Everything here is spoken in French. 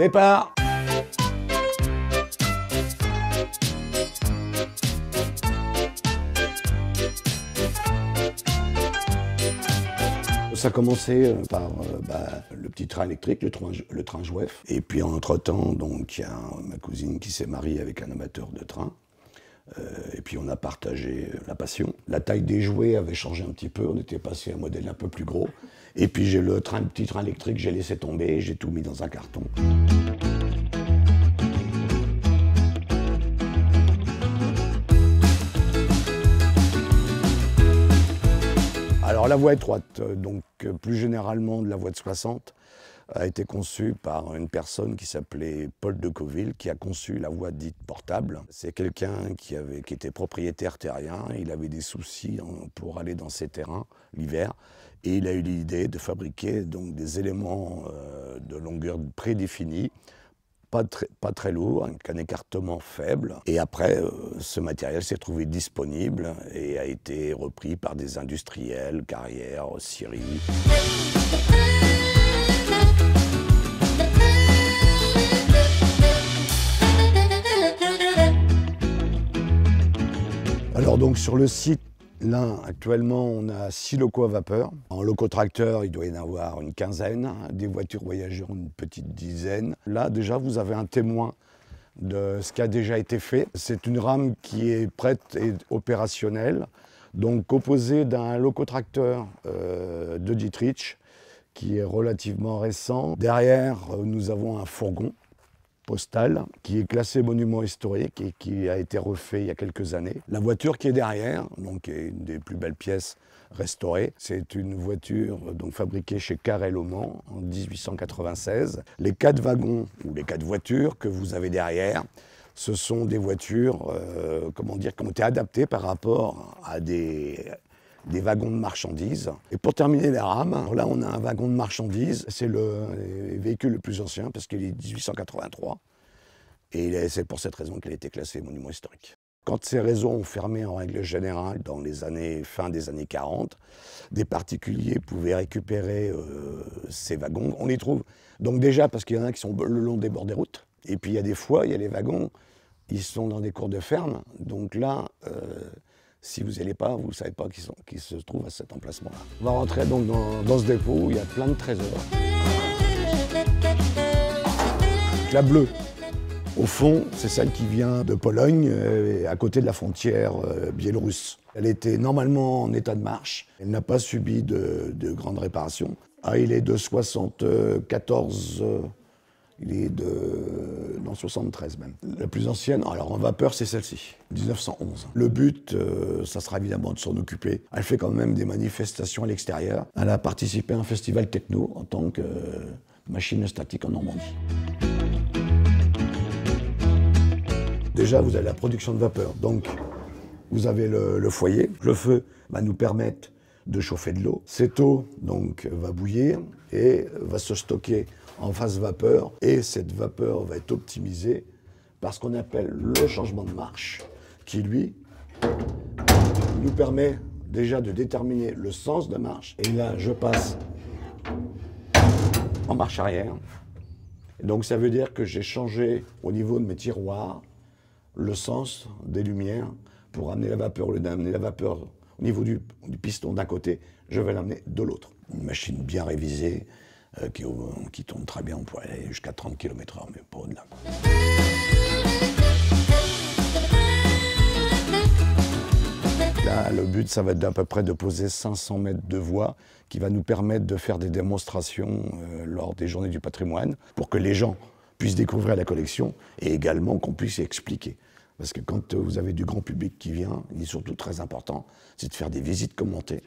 Départ! Ça a commencé par le petit train électrique, le train Jouef. Et puis entre-temps, donc, il y a ma cousine qui s'est mariée avec un amateur de train. Et puis on a partagé la passion. La taille des jouets avait changé un petit peu, on était passé à un modèle un peu plus gros. Et puis j'ai le petit train électrique, j'ai laissé tomber, j'ai tout mis dans un carton. Alors la voie étroite, donc plus généralement de la voie de 60, a été conçue par une personne qui s'appelait Paul de Cauville, qui a conçu la voie dite portable. C'est quelqu'un qui était propriétaire terrien, il avait des soucis pour aller dans ses terrains l'hiver, et il a eu l'idée de fabriquer donc, des éléments de longueur prédéfinie, pas très lourd, avec un écartement faible. Et après, ce matériel s'est trouvé disponible et a été repris par des industriels, Carrière, Syrie. Alors donc sur le site, là actuellement on a 6 locaux à vapeur. En locotracteur, il doit y en avoir une quinzaine, des voitures voyageurs une petite dizaine. Là déjà vous avez un témoin de ce qui a déjà été fait. C'est une rame qui est prête et opérationnelle, donc composée d'un locotracteur de Dietrich qui est relativement récent. Derrière nous avons un fourgon postal qui est classé monument historique et qui a été refait il y a quelques années. La voiture qui est derrière, donc est une des plus belles pièces restaurées, c'est une voiture donc fabriquée chez Carrel au Mans en 1896. Les 4 wagons ou les 4 voitures que vous avez derrière, ce sont des voitures qui ont été adaptées par rapport à des wagons de marchandises. Et pour terminer les rames, là on a un wagon de marchandises, c'est le véhicule le plus ancien parce qu'il est 1883 et c'est pour cette raison qu'il a été classé monument historique. Quand ces réseaux ont fermé en règle générale dans les fin des années 40, des particuliers pouvaient récupérer ces wagons. On les trouve donc déjà parce qu'il y en a qui sont le long des bords des routes et puis il y a des fois, il y a les wagons, ils sont dans des cours de ferme, donc là si vous n'y allez pas, vous ne savez pas qui se trouvent à cet emplacement-là. On va rentrer donc dans ce dépôt où il y a plein de trésors. La bleue, au fond, c'est celle qui vient de Pologne, à côté de la frontière biélorusse. Elle était normalement en état de marche. Elle n'a pas subi de grandes réparations. Ah, il est de 74... Il est dans 73 même. La plus ancienne, alors en vapeur, c'est celle-ci, 1911. Le but, ça sera évidemment de s'en occuper. Elle fait quand même des manifestations à l'extérieur. Elle a participé à un festival techno en tant que machine statique en Normandie. Déjà, vous avez la production de vapeur. Donc, vous avez le foyer. Le feu va nous permettre de chauffer de l'eau. Cette eau, donc, va bouillir et va se stocker en phase vapeur, et cette vapeur va être optimisée par ce qu'on appelle le changement de marche, qui lui nous permet déjà de déterminer le sens de marche. Et là, je passe en marche arrière. Et donc ça veut dire que j'ai changé au niveau de mes tiroirs le sens des lumières pour amener la vapeur. Au lieu d'amener la vapeur au niveau du piston d'un côté, je vais l'amener de l'autre. Une machine bien révisée, qui tourne très bien, on pourrait aller jusqu'à 30 km/h, mais pas au-delà. Là, le but, ça va être d'à peu près de poser 500 mètres de voie qui va nous permettre de faire des démonstrations lors des journées du patrimoine pour que les gens puissent découvrir la collection et également qu'on puisse expliquer. Parce que quand vous avez du grand public qui vient, il est surtout très important, c'est de faire des visites commentées.